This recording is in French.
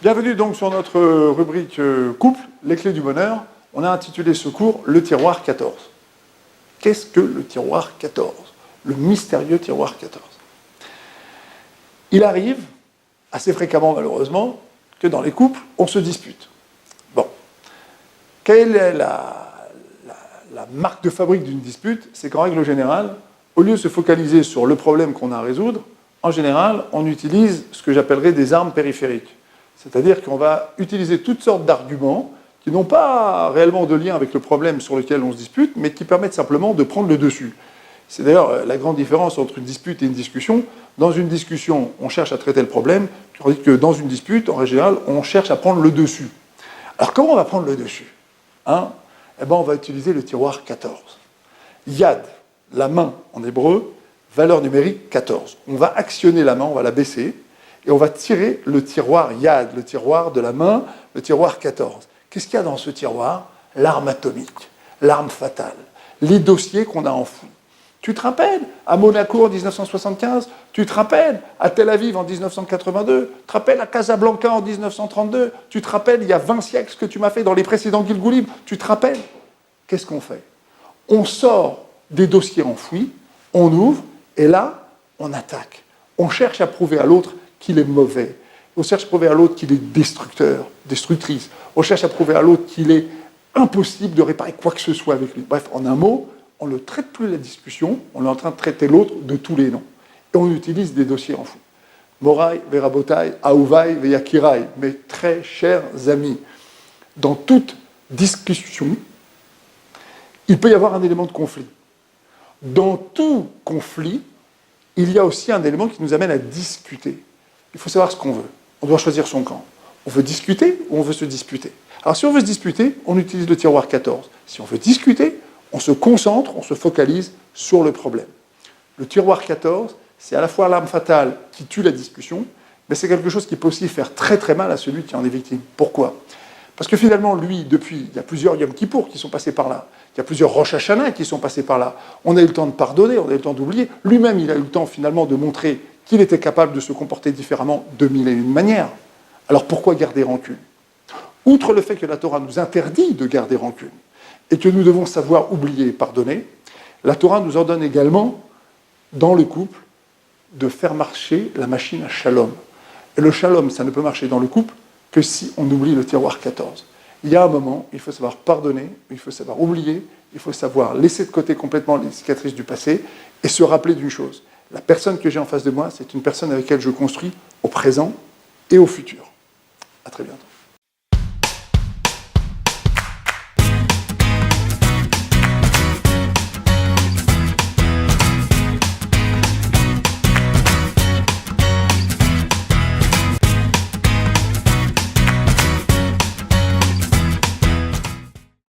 Bienvenue donc sur notre rubrique couple, les clés du bonheur. On a intitulé ce cours le tiroir 14. Qu'est-ce que le tiroir 14? Le mystérieux tiroir 14. Il arrive, assez fréquemment malheureusement, que dans les couples, on se dispute. Bon. Quelle est la marque de fabrique d'une dispute? C'est qu'en règle générale, au lieu de se focaliser sur le problème qu'on a à résoudre, en général, on utilise ce que j'appellerais des armes périphériques. C'est-à-dire qu'on va utiliser toutes sortes d'arguments qui n'ont pas réellement de lien avec le problème sur lequel on se dispute, mais qui permettent simplement de prendre le dessus. C'est d'ailleurs la grande différence entre une dispute et une discussion. Dans une discussion, on cherche à traiter le problème, tandis que dans une dispute, en général, on cherche à prendre le dessus. Alors comment on va prendre le dessus? Eh bien, on va utiliser le tiroir 14. Yad, la main en hébreu, valeur numérique 14. On va actionner la main, on va la baisser, et on va tirer le tiroir Yad, le tiroir de la main, le tiroir 14. Qu'est-ce qu'il y a dans ce tiroir? L'arme atomique, l'arme fatale, les dossiers qu'on a enfouis. Tu te rappelles, à Monaco en 1975, tu te rappelles, à Tel Aviv en 1982, tu te rappelles à Casablanca en 1932, tu te rappelles, il y a 20 siècles, ce que tu m'as fait dans les précédents Gilgoulim, tu te rappelles? Qu'est-ce qu'on fait? On sort des dossiers enfouis, on ouvre, et là, on attaque. On cherche à prouver à l'autre qu'il est mauvais. On cherche à prouver à l'autre qu'il est destructeur, destructrice. On cherche à prouver à l'autre qu'il est impossible de réparer quoi que ce soit avec lui. Bref, en un mot, on ne traite plus la discussion, on est en train de traiter l'autre de tous les noms. Et on utilise des dossiers enfouis. Morai, Verabotai, Aouvai, Veyakirai, mes très chers amis, dans toute discussion, il peut y avoir un élément de conflit. Dans tout conflit, il y a aussi un élément qui nous amène à discuter. Il faut savoir ce qu'on veut. On doit choisir son camp. On veut discuter ou on veut se disputer? Alors si on veut se disputer, on utilise le tiroir 14. Si on veut discuter, on se concentre, on se focalise sur le problème. Le tiroir 14, c'est à la fois l'arme fatale qui tue la discussion, mais c'est quelque chose qui peut aussi faire très très mal à celui qui en est victime. Pourquoi? Parce que finalement, lui, depuis, il y a plusieurs Yom Kippour qui sont passés par là. Il y a plusieurs Rosh Hashanah qui sont passés par là. On a eu le temps de pardonner, on a eu le temps d'oublier. Lui-même, il a eu le temps finalement de montrer qu'il était capable de se comporter différemment de mille et une manières. Alors pourquoi garder rancune? Outre le fait que la Torah nous interdit de garder rancune, et que nous devons savoir oublier et pardonner, la Torah nous ordonne également, dans le couple, de faire marcher la machine à shalom. Et le shalom, ça ne peut marcher dans le couple que si on oublie le tiroir 14. Il y a un moment, il faut savoir pardonner, il faut savoir oublier, il faut savoir laisser de côté complètement les cicatrices du passé et se rappeler d'une chose. La personne que j'ai en face de moi, c'est une personne avec laquelle je construis au présent et au futur. À très bientôt.